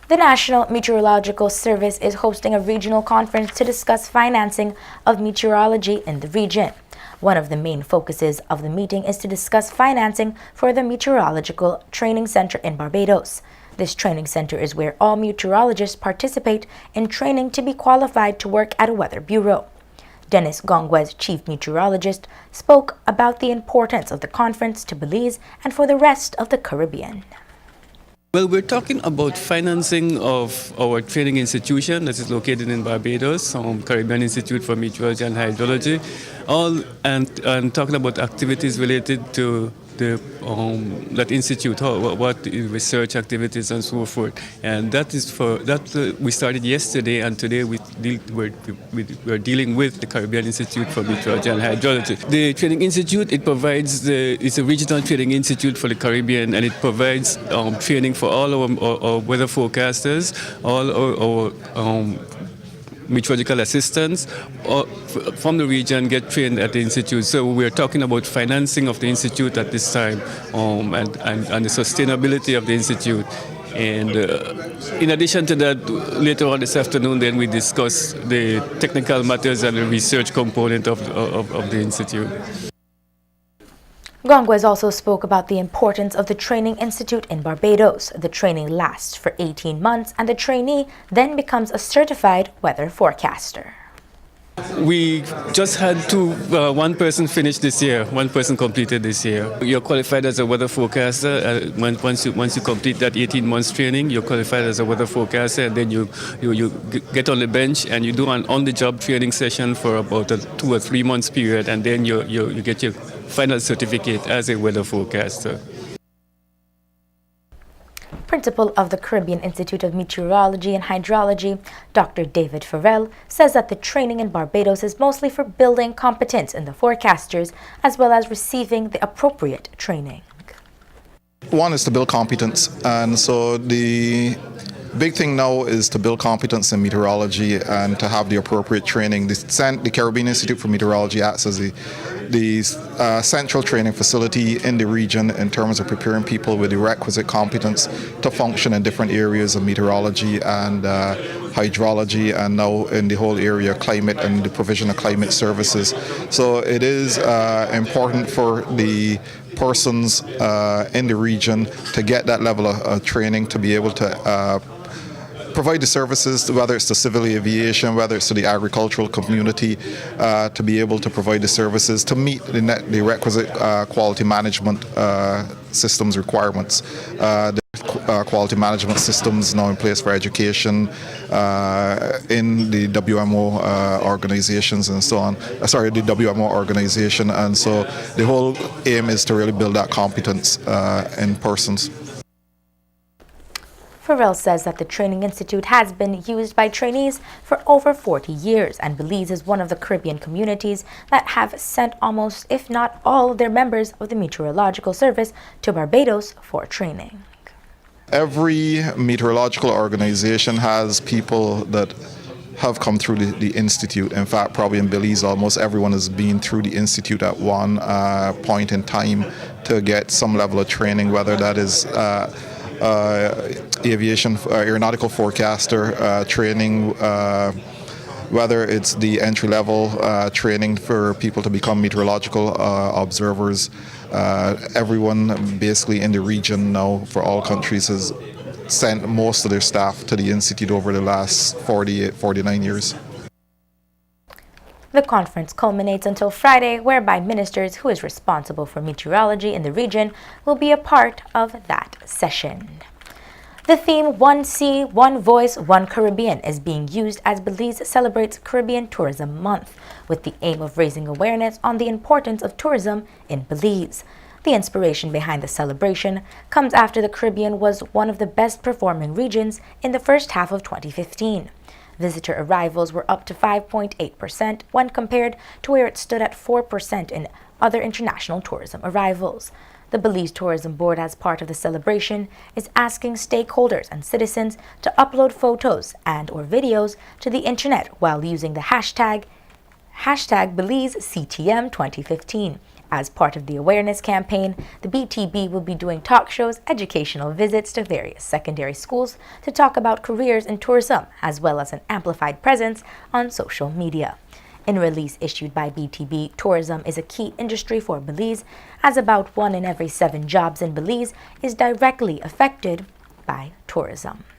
The National Meteorological Service is hosting a regional conference to discuss financing of meteorology in the region. One of the main focuses of the meeting is to discuss financing for the Meteorological Training Center in Barbados. This training center is where all meteorologists participate in training to be qualified to work at a weather bureau. Dennis Gongwes, chief meteorologist, spoke about the importance of the conference to Belize and for the rest of the Caribbean. Well, we're talking about financing of our training institution that is located in Barbados, Caribbean Institute for Meteorology and Hydrology, and talking about activities related to that institute, what research activities and so forth. And that is we started yesterday, and today we're dealing with the Caribbean Institute for Meteorology and Hydrology. The training institute, it's a regional training institute for the Caribbean, and it provides training for all our weather forecasters, all our meteorological assistants from the region get trained at the institute. So we're talking about financing of the institute at this time, and the sustainability of the institute. And in addition to that, later on this afternoon, then we discuss the technical matters and the research component of the institute. Gongwes also spoke about the importance of the Training Institute in Barbados. The training lasts for 18 months and the trainee then becomes a certified weather forecaster. We just had one person finish this year, one person completed this year. You're qualified as a weather forecaster. Once you complete that 18 months training, you're qualified as a weather forecaster, and then you get on the bench and you do an on-the-job training session for about a 2 or 3 months period, and then you get your final certificate as a weather forecaster. Principal of the Caribbean Institute of Meteorology and Hydrology, Dr. David Farrell, says that the training in Barbados is mostly for building competence in the forecasters as well as receiving the appropriate training. One is to build competence, and so the big thing now is to build competence in meteorology and to have the appropriate training. The Caribbean Institute for Meteorology acts as the central training facility in the region in terms of preparing people with the requisite competence to function in different areas of meteorology and hydrology, and now in the whole area of climate and the provision of climate services. So it is important for the persons in the region to get that level of training to be able to provide the services, whether it's to civil aviation, whether it's to the agricultural community, to be able to provide the services to meet the requisite quality management systems requirements. The quality management systems now in place for education in the WMO organizations and so on. The WMO organization, and so the whole aim is to really build that competence in persons. Farrell says that the Training Institute has been used by trainees for over 40 years, and Belize is one of the Caribbean communities that have sent almost, if not all, of their members of the Meteorological Service to Barbados for training. Every meteorological organization has people that have come through the Institute. In fact, probably in Belize, almost everyone has been through the Institute at one point in time to get some level of training, whether that is aviation, aeronautical forecaster training, whether it's the entry-level training for people to become meteorological observers. Everyone basically in the region now, for all countries, has sent most of their staff to the Institute over the last 49 years. The conference culminates until Friday, whereby ministers who is responsible for meteorology in the region will be a part of that session. The theme One Sea, One Voice, One Caribbean is being used as Belize celebrates Caribbean Tourism Month, with the aim of raising awareness on the importance of tourism in Belize. The inspiration behind the celebration comes after the Caribbean was one of the best performing regions in the first half of 2015. Visitor arrivals were up to 5.8% when compared to where it stood at 4% in other international tourism arrivals. The Belize Tourism Board, as part of the celebration, is asking stakeholders and citizens to upload photos and/or videos to the internet while using the hashtag BelizeCTM2015 As part of the awareness campaign, the BTB will be doing talk shows, educational visits to various secondary schools to talk about careers in tourism, as well as an amplified presence on social media. In a release issued by BTB, tourism is a key industry for Belize, as about 1 in every 7 jobs in Belize is directly affected by tourism.